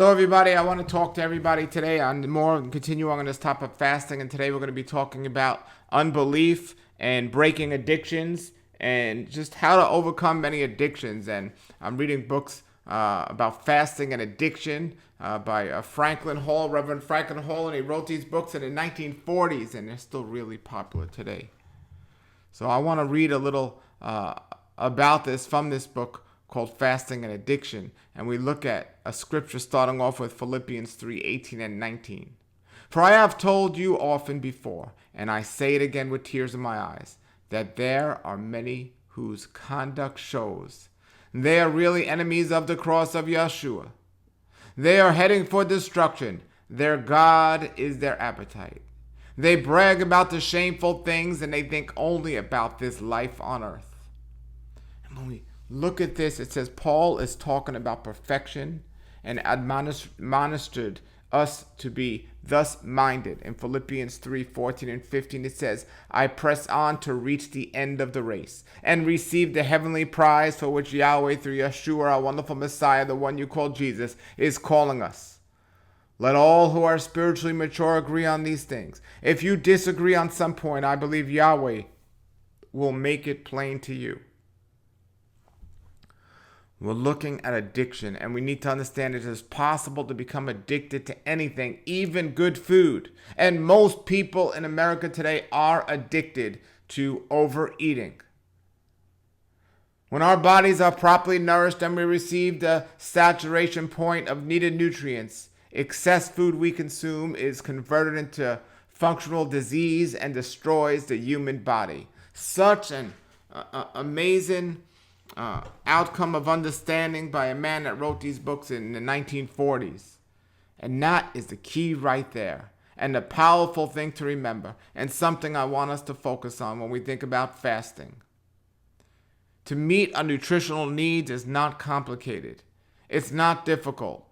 Hello everybody, I want to talk to everybody today on continuing on this topic of fasting, and today we're going to be talking about unbelief and breaking addictions and just how to overcome many addictions. And I'm reading books about fasting and addiction by Reverend Franklin Hall, and he wrote these books in the 1940s and they're still really popular today. So I want to read a little about this from this book called Fasting and Addiction, and we look at a scripture starting off with Philippians 3:18 and 19. For I have told you often before, and I say it again with tears in my eyes, that there are many whose conduct shows they are really enemies of the cross of Yeshua. They are heading for destruction. Their God is their appetite. They brag about the shameful things, and they think only about this life on earth. And when we look at this, it says Paul is talking about perfection and admonished us to be thus minded. In Philippians 3:14 and 15, it says, I press on to reach the end of the race and receive the heavenly prize for which Yahweh through Yeshua, our wonderful Messiah, the one you call Jesus, is calling us. Let all who are spiritually mature agree on these things. If you disagree on some point, I believe Yahweh will make it plain to you. We're looking at addiction, and we need to understand it is possible to become addicted to anything, even good food. And most people in America today are addicted to overeating. When our bodies are properly nourished and we receive the saturation point of needed nutrients, excess food we consume is converted into functional disease and destroys the human body. Such an amazing outcome of understanding by a man that wrote these books in the 1940s. And that is the key right there, and a powerful thing to remember, and something I want us to focus on when we think about fasting. To meet our nutritional needs is not complicated. It's not difficult.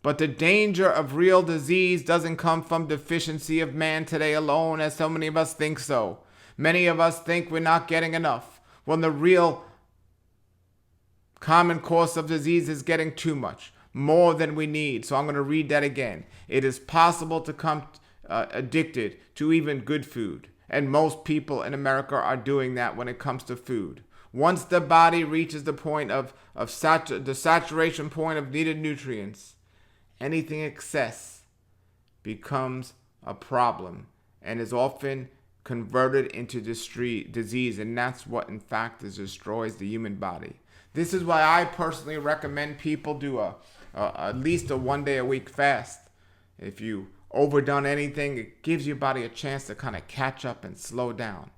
But the danger of real disease doesn't come from deficiency of man today alone, as so many of us think so. Many of us think we're not getting enough, when the real common course of disease is getting too much, more than we need. So I'm going to read that again. It is possible to become addicted to even good food. And most people in America are doing that when it comes to food. Once the body reaches the point of the saturation point of needed nutrients, anything excess becomes a problem and is often converted into disease. And that's what, in fact, destroys the human body. This is why I personally recommend people do at least a 1 day a week fast. If you overdone anything, it gives your body a chance to kind of catch up and slow down.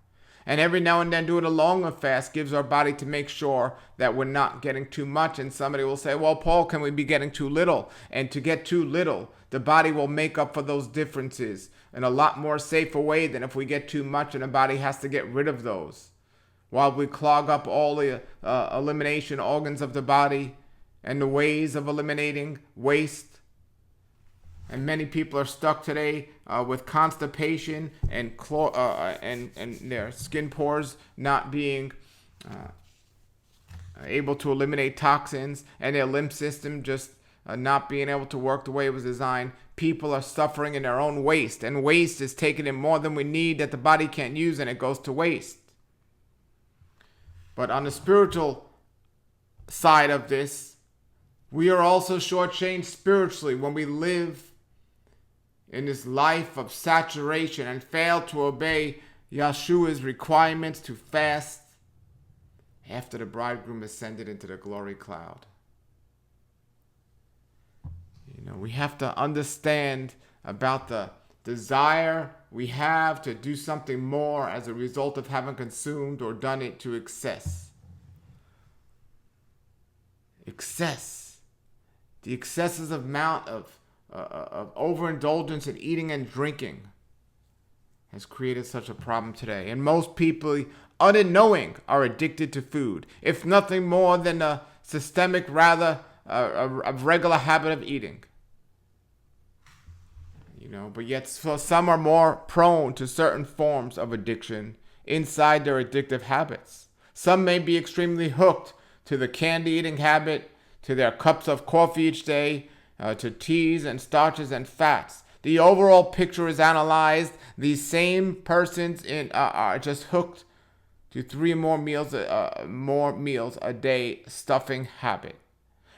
And every now and then doing a longer fast gives our body to make sure that we're not getting too much. And somebody will say, well, Paul, can we be getting too little? And to get too little, the body will make up for those differences in a lot more safer way than if we get too much and the body has to get rid of those. While we clog up all the elimination organs of the body and the ways of eliminating waste. And many people are stuck today with constipation and their skin pores not being able to eliminate toxins, and their lymph system just not being able to work the way it was designed. People are suffering in their own waste, and waste is taking in more than we need that the body can't use, and it goes to waste. But on the spiritual side of this, we are also shortchanged spiritually when we live in this life of saturation and fail to obey Yeshua's requirements to fast after the bridegroom ascended into the glory cloud. We have to understand about the desire we have to do something more as a result of having consumed or done it to excess. The excessive amount of overindulgence in eating and drinking has created such a problem today. And most people, unknowing, are addicted to food, if nothing more than a systemic, rather a regular habit of eating. But yet some are more prone to certain forms of addiction inside their addictive habits. Some may be extremely hooked to the candy eating habit, to their cups of coffee each day, to teas and starches and fats. The overall picture is analyzed. These same persons are just hooked to 3 more meals a day stuffing habit.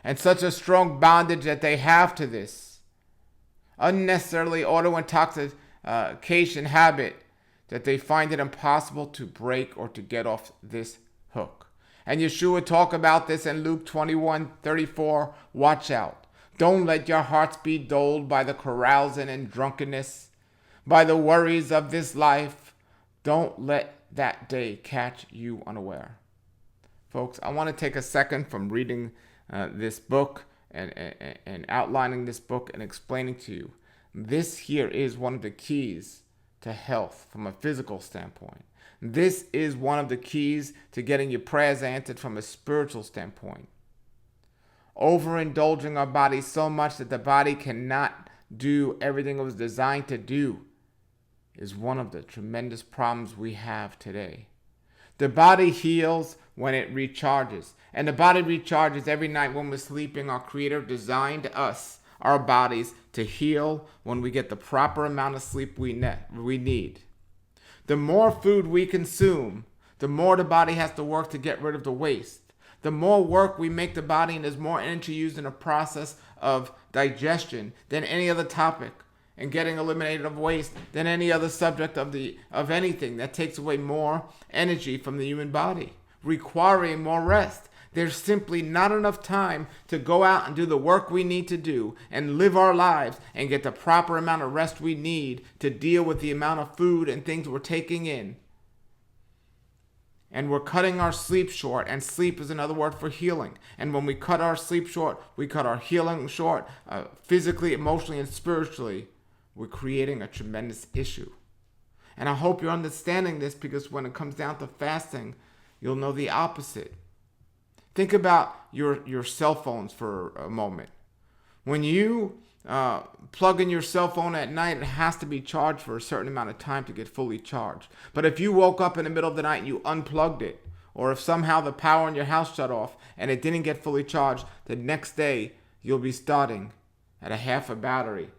And such a strong bondage that they have to this unnecessarily auto-intoxication habit that they find it impossible to break or to get off this hook. And Yeshua talked about this in Luke 21:34. Watch out. Don't let your hearts be dulled by the carousing and drunkenness, by the worries of this life. Don't let that day catch you unaware. Folks, I want to take a second from reading this book and outlining this book and explaining to you. This here is one of the keys to health from a physical standpoint. This is one of the keys to getting your prayers answered from a spiritual standpoint. Overindulging our body so much that the body cannot do everything it was designed to do is one of the tremendous problems we have today. The body heals when it recharges. And the body recharges every night when we're sleeping. Our Creator designed us, our bodies, to heal when we get the proper amount of sleep we need. The more food we consume, the more the body has to work to get rid of the waste. The more work we make the body, and there's more energy used in the process of digestion than any other topic, and getting eliminated of waste than any other subject of anything that takes away more energy from the human body, requiring more rest. There's simply not enough time to go out and do the work we need to do and live our lives and get the proper amount of rest we need to deal with the amount of food and things we're taking in. And we're cutting our sleep short, and sleep is another word for healing. And when we cut our sleep short, we cut our healing short, physically, emotionally, and spiritually. We're creating a tremendous issue. And I hope you're understanding this, because when it comes down to fasting, you'll know the opposite. Think about your cell phones for a moment. When you plug in your cell phone at night, it has to be charged for a certain amount of time to get fully charged. But if you woke up in the middle of the night and you unplugged it, or if somehow the power in your house shut off and it didn't get fully charged, the next day you'll be starting at a half a battery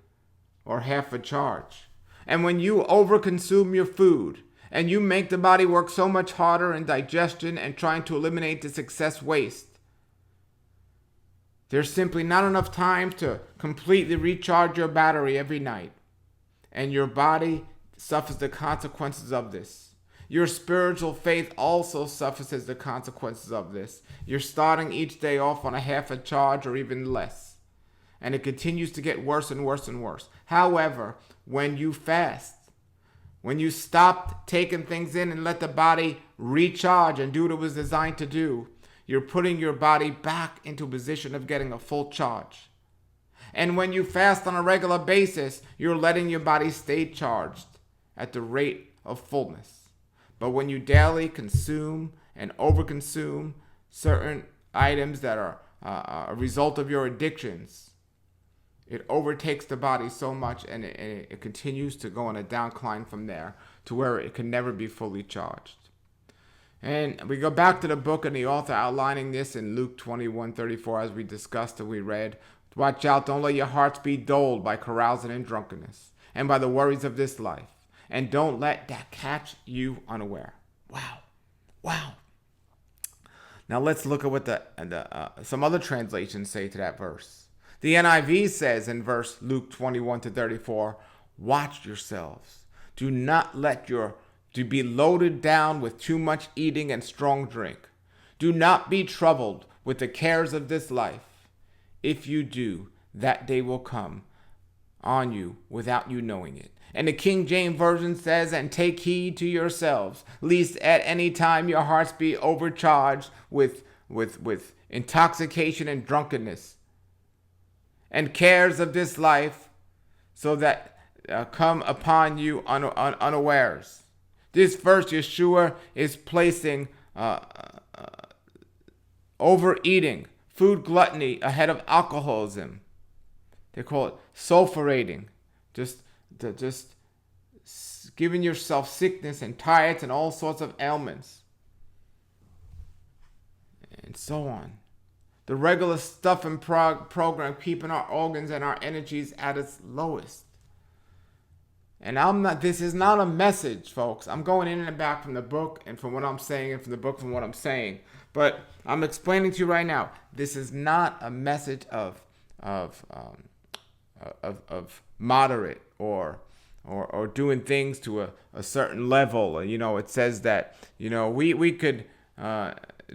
or half a charge. And when you overconsume your food, and you make the body work so much harder in digestion and trying to eliminate this excess waste, there's simply not enough time to completely recharge your battery every night. And your body suffers the consequences of this. Your spiritual faith also suffers as the consequences of this. You're starting each day off on a half a charge or even less. And it continues to get worse and worse and worse. However, when you fast, when you stop taking things in and let the body recharge and do what it was designed to do, you're putting your body back into a position of getting a full charge. And when you fast on a regular basis, you're letting your body stay charged at the rate of fullness. But when you daily consume and overconsume certain items that are a result of your addictions, it overtakes the body so much, and it continues to go on a downcline from there to where it can never be fully charged. And we go back to the book and the author outlining this in Luke 21:34, as we discussed and we read. Watch out, don't let your hearts be dulled by carousing and drunkenness and by the worries of this life. And don't let that catch you unaware. Wow. Now let's look at what some other translations say to that verse. The NIV says in verse Luke 21-34, watch yourselves. Do not let to be loaded down with too much eating and strong drink. Do not be troubled with the cares of this life. If you do, that day will come on you without you knowing it. And the King James Version says, and take heed to yourselves, lest at any time your hearts be overcharged with intoxication and drunkenness and cares of this life, so that come upon you unawares. This verse, Yeshua is placing overeating, food gluttony ahead of alcoholism. They call it sulfurating, just giving yourself sickness and tiredness and all sorts of ailments, and so on. The regular stuffing program keeping our organs and our energies at its lowest. And this is not a message, folks. I'm going in and back from the book and from what I'm saying and from the book from what I'm saying. But I'm explaining to you right now, this is not a message of moderate or doing things to a certain level. It says that, we could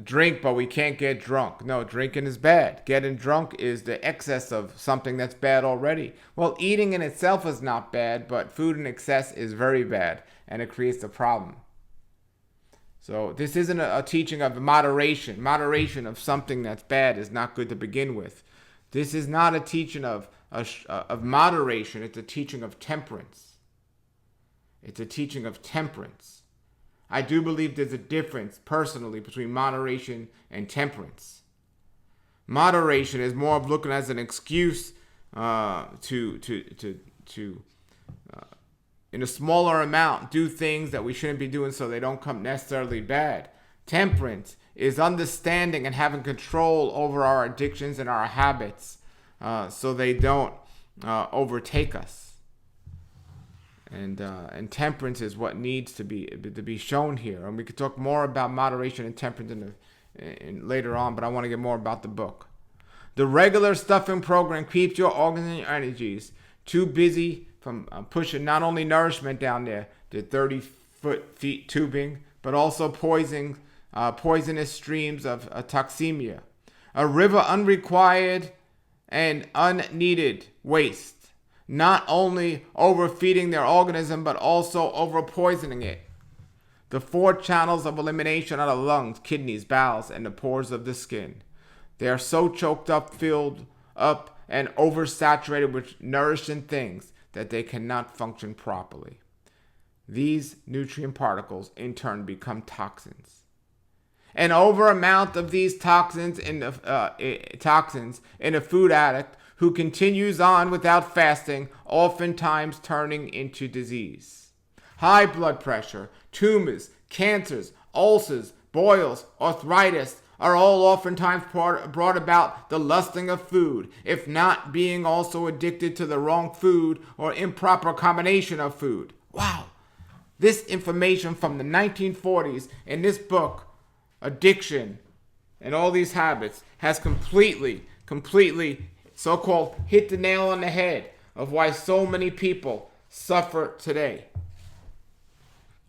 drink, but we can't get drunk. No, drinking is bad. Getting drunk is the excess of something that's bad already. Well, eating in itself is not bad, but food in excess is very bad, and it creates a problem. So this isn't a teaching of moderation. Moderation of something that's bad is not good to begin with. This is not a teaching of moderation. It's a teaching of temperance. It's a teaching of temperance. I do believe there's a difference personally between moderation and temperance. Moderation is more of looking as an excuse to in a smaller amount do things that we shouldn't be doing so they don't come necessarily bad. Temperance is understanding and having control over our addictions and our habits so they don't overtake us. And temperance is what needs to be shown here. And we could talk more about moderation and temperance later on, but I want to get more about the book. The regular stuffing program keeps your organs and your energies too busy from pushing not only nourishment down there, the 30-feet tubing, but also poisonous streams of toxemia. A river unrequired and unneeded waste. Not only overfeeding their organism, but also overpoisoning it. The 4 channels of elimination are the lungs, kidneys, bowels, and the pores of the skin. They are so choked up, filled up, and oversaturated with nourishing things that they cannot function properly. These nutrient particles, in turn, become toxins. An over amount of these toxins in a food addict who continues on without fasting, oftentimes turning into disease. High blood pressure, tumors, cancers, ulcers, boils, arthritis are all oftentimes brought about the lusting of food, if not being also addicted to the wrong food or improper combination of food. Wow. This information from the 1940s in this book, Addiction and All These Habits, has completely so-called hit the nail on the head of why so many people suffer today.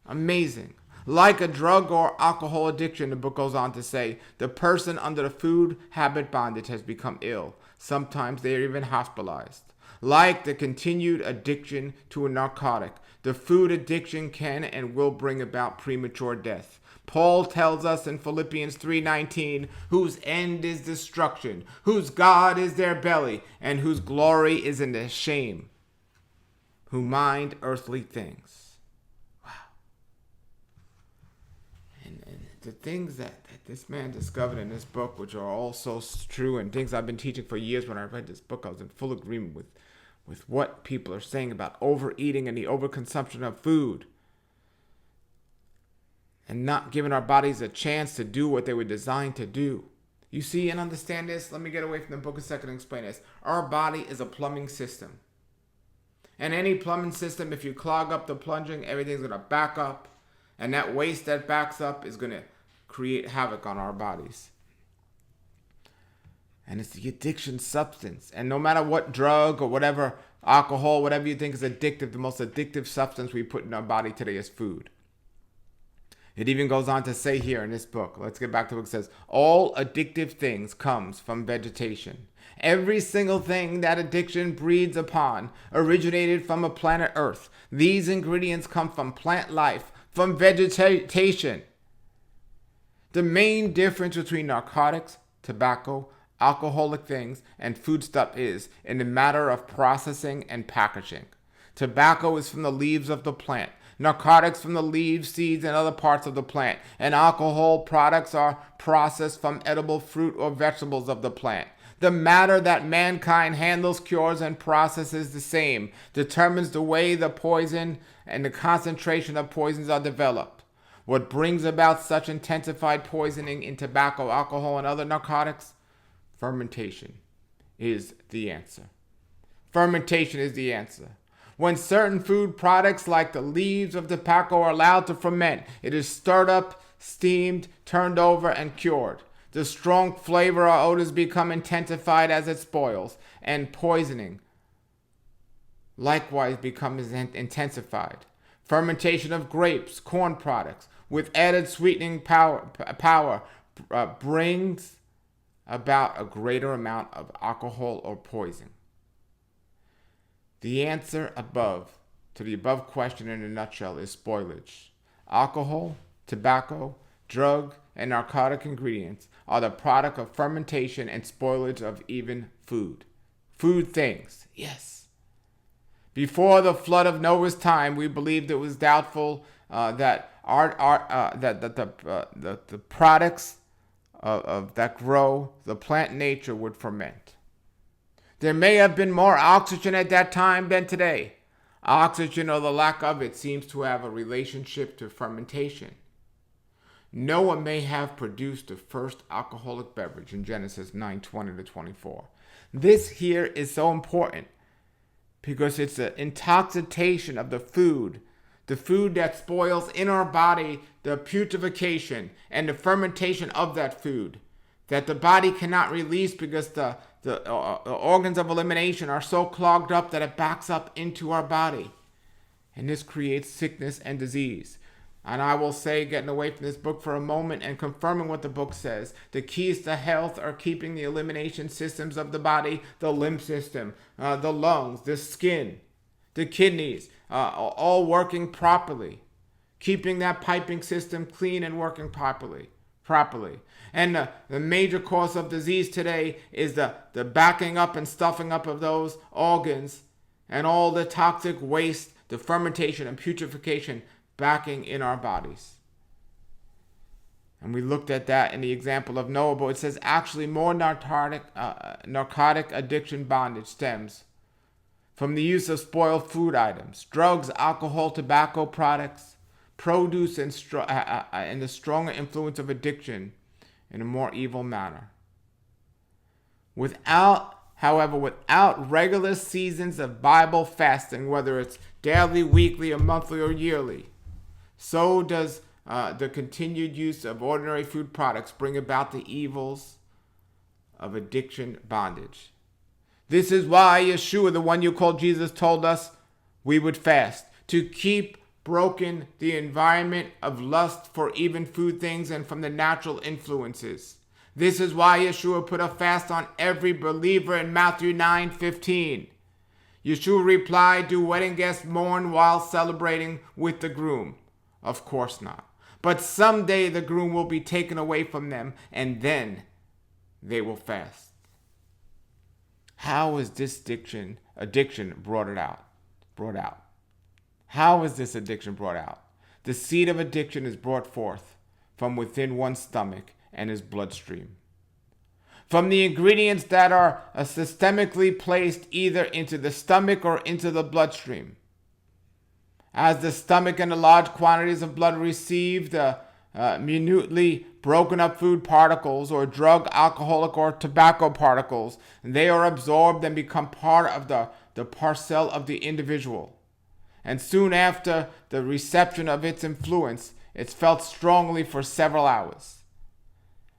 Amazing. Like a drug or alcohol addiction, the book goes on to say, the person under the food habit bondage has become ill. Sometimes they are even hospitalized. Like the continued addiction to a narcotic, the food addiction can and will bring about premature death. Paul tells us in Philippians 3:19, whose end is destruction, whose God is their belly, and whose glory is in their shame, who mind earthly things. Wow. And the things that this man discovered in this book, which are all so true, and things I've been teaching for years. When I read this book, I was in full agreement with what people are saying about overeating and the overconsumption of food. And not giving our bodies a chance to do what they were designed to do. You see and understand this? Let me get away from the book a second and explain this. Our body is a plumbing system. And any plumbing system, if you clog up the plunging, everything's going to back up. And that waste that backs up is going to create havoc on our bodies. And it's the addiction substance. And no matter what drug or whatever, alcohol, whatever you think is addictive, the most addictive substance we put in our body today is food. It even goes on to say here in this book, let's get back to what it says, all addictive things comes from vegetation. Every single thing that addiction breeds upon originated from a planet Earth. These ingredients come from plant life, from vegetation. The main difference between narcotics, tobacco, alcoholic things, and foodstuff is in the matter of processing and packaging. Tobacco is from the leaves of the plant. Narcotics from the leaves, seeds, and other parts of the plant. And alcohol products are processed from edible fruit or vegetables of the plant. The matter that mankind handles, cures, and processes the same, determines the way the poison and the concentration of poisons are developed. What brings about such intensified poisoning in tobacco, alcohol, and other narcotics? Fermentation is the answer. Fermentation is the answer. When certain food products like the leaves of tobacco are allowed to ferment, it is stirred up, steamed, turned over, and cured. The strong flavor or odors become intensified as it spoils, and poisoning likewise becomes intensified. Fermentation of grapes, corn products, with added sweetening power brings about a greater amount of alcohol or poison. The answer to the above question in a nutshell is spoilage. Alcohol, tobacco, drug, and narcotic ingredients are the product of fermentation and spoilage of even food. Food things, yes. Before the flood of Noah's time, we believed it was doubtful that the products that grow the plant nature would ferment. There may have been more oxygen at that time than today. Oxygen, or the lack of it, seems to have a relationship to fermentation. Noah may have produced the first alcoholic beverage in Genesis 9:20-24. This here is so important because it's an intoxication of the food that spoils in our body, the putrefaction and the fermentation of that food that the body cannot release because the organs of elimination are so clogged up that it backs up into our body. And this creates sickness and disease. And I will say, getting away from this book for a moment and confirming what the book says, the keys to health are keeping the elimination systems of the body, the lymph system, the lungs, the skin, the kidneys, all working properly. Keeping that piping system clean and working properly. And the major cause of disease today is the backing up and stuffing up of those organs and all the toxic waste, the fermentation and putrefaction backing in our bodies. And we looked at that in the example of Noah, but it says actually more narcotic addiction bondage stems from the use of spoiled food items, drugs, alcohol, tobacco products, produce, and the stronger influence of addiction in a more evil manner. Without regular seasons of Bible fasting, whether it's daily, weekly, or monthly, or yearly, so does the continued use of ordinary food products bring about the evils of addiction bondage. This is why Yeshua, the one you call Jesus, told us we would fast, to keep broken the environment of lust for even food things and from the natural influences. This is why Yeshua put a fast on every believer in Matthew 9:15. Yeshua replied, do wedding guests mourn while celebrating with the groom? Of course not. But someday the groom will be taken away from them, and then they will fast. How is this addiction brought out? How is this addiction brought out? The seed of addiction is brought forth from within one's stomach and his bloodstream. From the ingredients that are systemically placed either into the stomach or into the bloodstream. As the stomach and the large quantities of blood receive the minutely broken up food particles or drug, alcoholic, or tobacco particles, they are absorbed and become part of the parcel of the individual. And soon after the reception of its influence, it's felt strongly for several hours.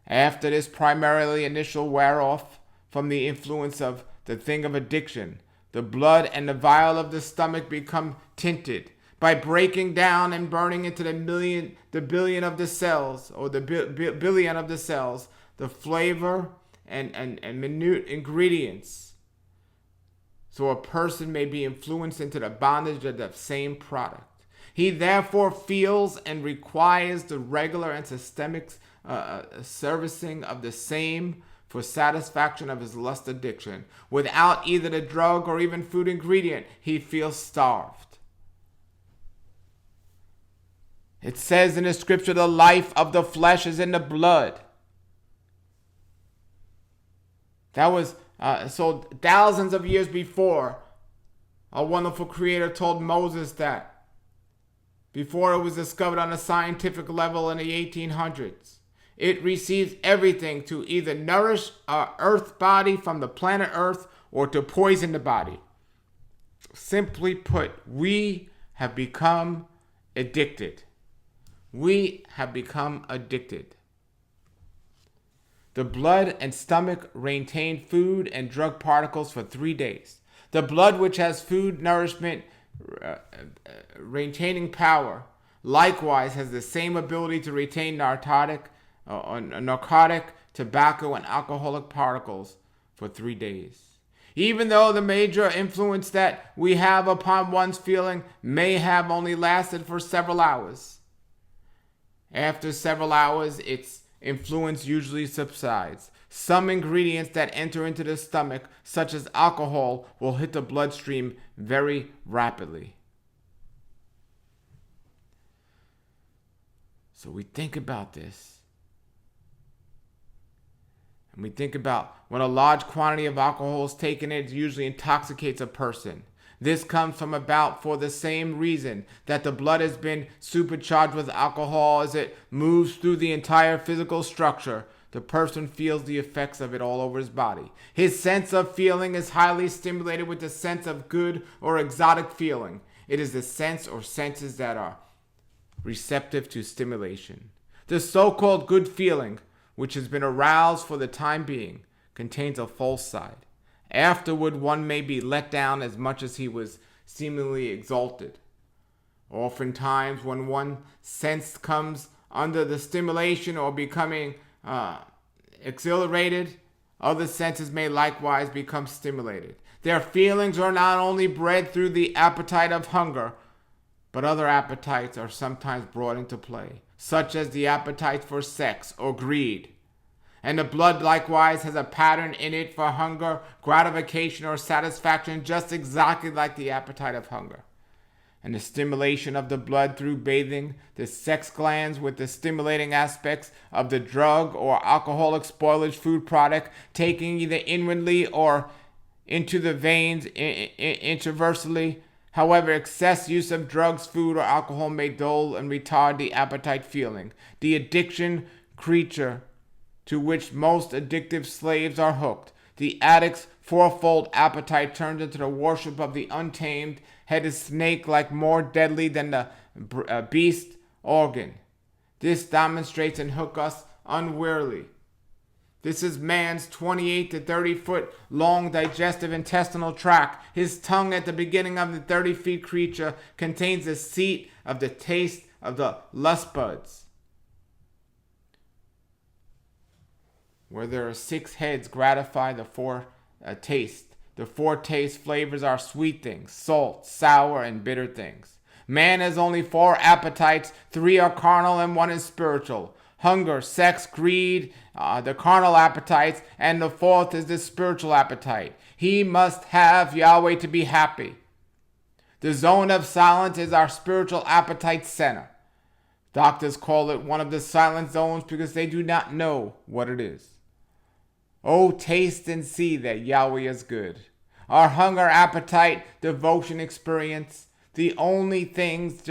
After this primarily initial wear-off from the influence of the thing of addiction, the blood and the vial of the stomach become tinted by breaking down and burning into the billion of the cells, or the billion of the cells, the flavor and minute ingredients. So a person may be influenced into the bondage of the same product. He therefore feels and requires the regular and systemic servicing of the same for satisfaction of his lust addiction. Without either the drug or even food ingredient, he feels starved. It says in the scripture, the life of the flesh is in the blood. That was so thousands of years before, a wonderful creator told Moses that before it was discovered on a scientific level in the 1800s. It receives everything to either nourish our earth body from the planet Earth or to poison the body. Simply put, we have become addicted. We have become addicted. The blood and stomach retain food and drug particles for 3 days. The blood, which has food nourishment retaining power, likewise has the same ability to retain narcotic, tobacco, and alcoholic particles for 3 days. Even though the major influence that we have upon one's feeling may have only lasted for several hours. After several hours, its influence usually subsides. Some ingredients that enter into the stomach, such as alcohol, will hit the bloodstream very rapidly. So we think about this. And we think about when a large quantity of alcohol is taken, it usually intoxicates a person. This comes from about for the same reason that the blood has been supercharged with alcohol as it moves through the entire physical structure. The person feels the effects of it all over his body. His sense of feeling is highly stimulated with the sense of good or exotic feeling. It is the sense or senses that are receptive to stimulation. The so-called good feeling, which has been aroused for the time being, contains a false side. Afterward, one may be let down as much as he was seemingly exalted. Oftentimes, when one sense comes under the stimulation or becoming exhilarated, other senses may likewise become stimulated. Their feelings are not only bred through the appetite of hunger, but other appetites are sometimes brought into play, such as the appetite for sex or greed. And the blood likewise has a pattern in it for hunger, gratification, or satisfaction, just exactly like the appetite of hunger. And the stimulation of the blood through bathing the sex glands with the stimulating aspects of the drug or alcoholic spoilage food product, taking either inwardly or into the veins intraversely. However, excess use of drugs, food, or alcohol may dull and retard the appetite feeling. The addiction creature to which most addictive slaves are hooked. The addict's fourfold appetite turns into the worship of the untamed headed snake, like more deadly than the beast organ. This demonstrates and hooks us unwearily. This is man's 28 to 30 foot long digestive intestinal tract. His tongue at the beginning of the 30 feet creature contains the seat of the taste of the lust buds, where there are 6 heads gratify the 4 taste. The 4 taste flavors are sweet things, salt, sour, and bitter things. Man has only 4 appetites. 3 are carnal and 1 is spiritual. Hunger, sex, greed, the carnal appetites, and the 4th is the spiritual appetite. He must have Yahweh to be happy. The zone of silence is our spiritual appetite center. Doctors call it one of the silent zones because they do not know what it is. Oh, taste and see that Yahweh is good. Our hunger, appetite, devotion, experience, the old things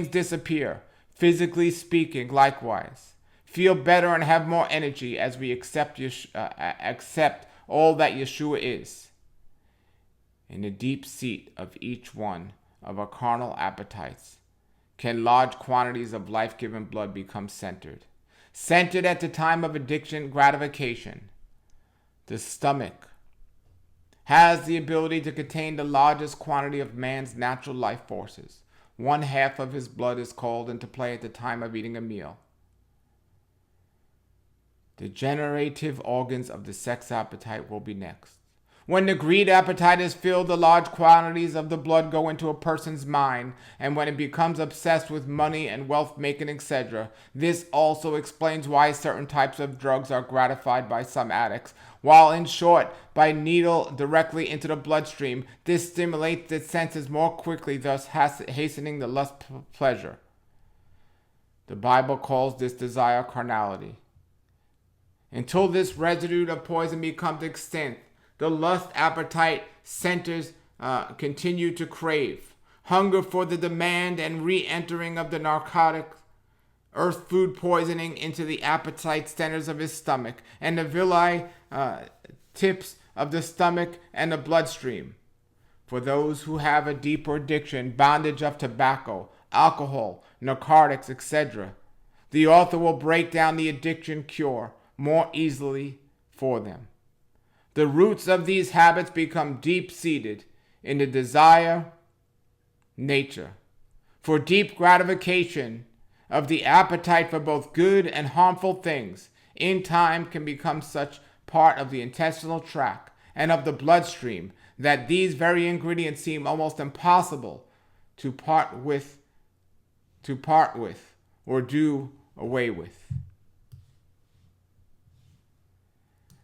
disappear. Physically speaking, likewise, feel better and have more energy as we accept all that Yeshua is. In the deep seat of each one of our carnal appetites can large quantities of life-giving blood become centered at the time of addiction gratification. The stomach has the ability to contain the largest quantity of man's natural life forces. 1/2 of his blood is called into play at the time of eating a meal. The generative organs of the sex appetite will be next. When the greed appetite is filled, the large quantities of the blood go into a person's mind, and when it becomes obsessed with money and wealth making, etc. This also explains why certain types of drugs are gratified by some addicts, while in short, by needle directly into the bloodstream. This stimulates the senses more quickly, thus hastening the lust pleasure. The Bible calls this desire carnality. Until this residue of poison becomes extinct, the lust appetite centers continue to crave. Hunger for the demand and re-entering of the narcotic earth food poisoning into the appetite centers of his stomach and the villi tips of the stomach and the bloodstream. For those who have a deeper addiction, bondage of tobacco, alcohol, narcotics, etc., the author will break down the addiction cure more easily for them. The roots of these habits become deep-seated in the desire nature for deep gratification of the appetite for both good and harmful things. In time can become such part of the intestinal tract and of the bloodstream that these very ingredients seem almost impossible to part with or do away with.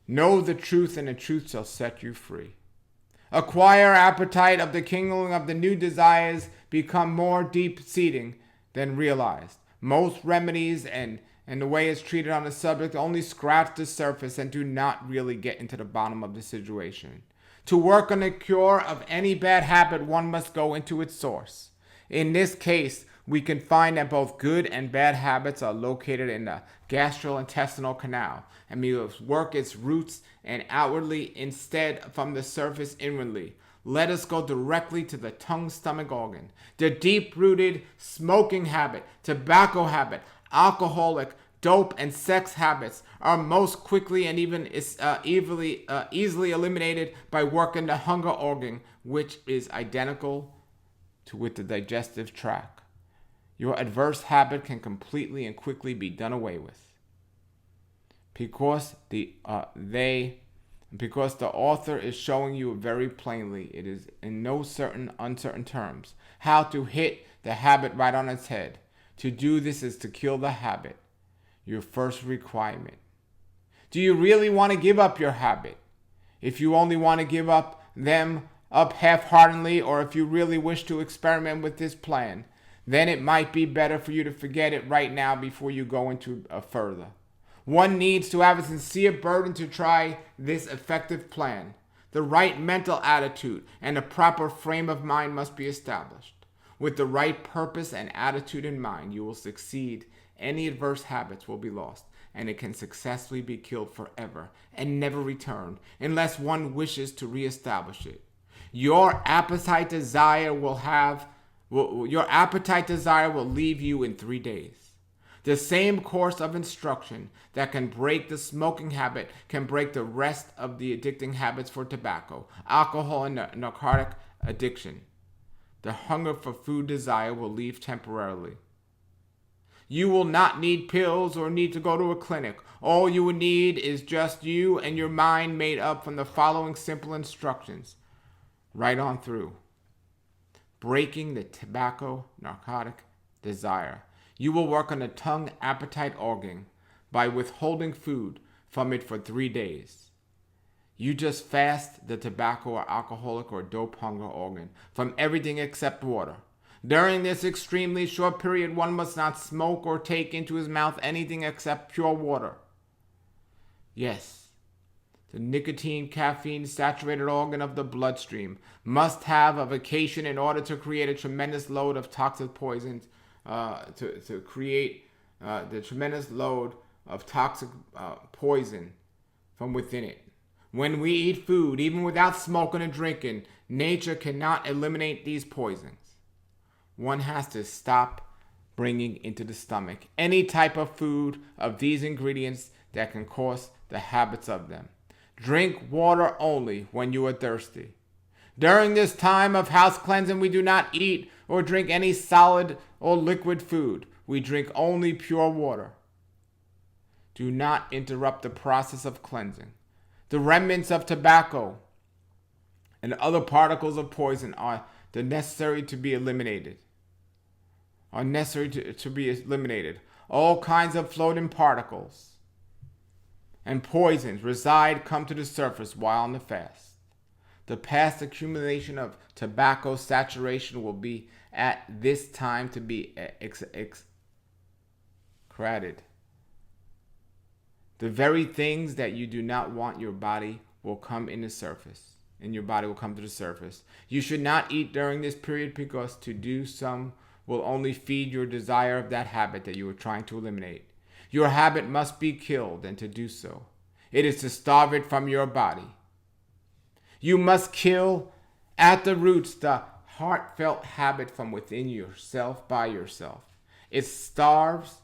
Know the truth, and the truth shall set you free. Acquire appetite of the kingdom of the new desires become more deep-seating than realized. Most remedies and the way it's treated on the subject only scratch the surface and do not really get into the bottom of the situation. To work on the cure of any bad habit, one must go into its source. In this case, we can find that both good and bad habits are located in the gastrointestinal canal, and we must work its roots and outwardly instead from the surface inwardly. Let us go directly to the tongue-stomach organ. The deep-rooted smoking habit, tobacco habit, alcoholic, dope, and sex habits are most quickly and even easily eliminated by working the hunger organ, which is identical with the digestive tract. Your adverse habit can completely and quickly be done away with. Because the author is showing you very plainly, it is in no uncertain terms, how to hit the habit right on its head. To do this is to kill the habit, your first requirement. Do you really want to give up your habit? If you only want to give them up half-heartedly, or if you really wish to experiment with this plan, then it might be better for you to forget it right now before you go into a further. One needs to have a sincere burden to try this effective plan. The right mental attitude and a proper frame of mind must be established. With the right purpose and attitude in mind, you will succeed. Any adverse habits will be lost, and it can successfully be killed forever and never return unless one wishes to reestablish it. Your appetite desire will leave you in 3 days. The same course of instruction that can break the smoking habit can break the rest of the addicting habits for tobacco, alcohol, and narcotic addiction. The hunger for food desire will leave temporarily. You will not need pills or need to go to a clinic. All you will need is just you and your mind made up from the following simple instructions. Right on through. Breaking the tobacco, narcotic desire. You will work on the tongue appetite organ by withholding food from it for 3 days. You just fast the tobacco or alcoholic or dope hunger organ from everything except water. During this extremely short period, one must not smoke or take into his mouth anything except pure water. Yes, the nicotine, caffeine saturated organ of the bloodstream must have a vacation in order to create a tremendous load of toxic poisons, to create the tremendous load of toxic poison from within it. When we eat food, even without smoking and drinking, nature cannot eliminate these poisons. One has to stop bringing into the stomach any type of food of these ingredients that can cause the habits of them. Drink water only when you are thirsty. During this time of house cleansing, we do not eat or drink any solid or liquid food. We drink only pure water. Do not interrupt the process of cleansing. The remnants of tobacco and other particles of poison are necessary to be eliminated. All kinds of floating particles and poisons come to the surface while on the fast. The past accumulation of tobacco saturation will be at this time to be excreted. The very things that you do not want your body will come to the surface. You should not eat during this period because to do some will only feed your desire of that habit that you are trying to eliminate. Your habit must be killed, and to do so, it is to starve it from your body. You must kill at the roots the heartfelt habit from within yourself by yourself. It starves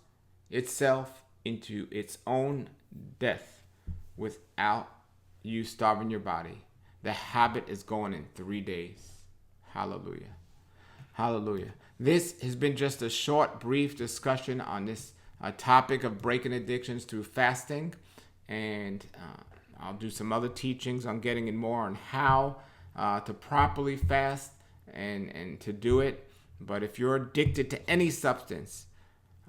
itself into its own death without you starving your body. The habit is going in 3 days. Hallelujah. Hallelujah. This has been just a short, brief discussion on this topic of breaking addictions through fasting. And I'll do some other teachings on getting in more on how to properly fast and to do it. But if you're addicted to any substance,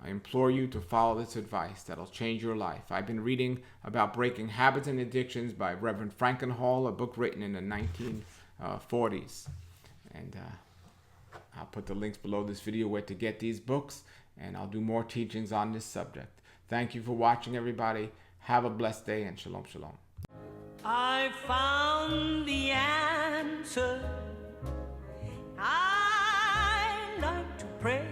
I implore you to follow this advice that'll change your life. I've been reading about breaking habits and addictions by Reverend Frankenhall, a book written in the 1940s. And I'll put the links below this video where to get these books, and I'll do more teachings on this subject. Thank you for watching, everybody. Have a blessed day, and shalom, shalom. I found the answer. I like to pray.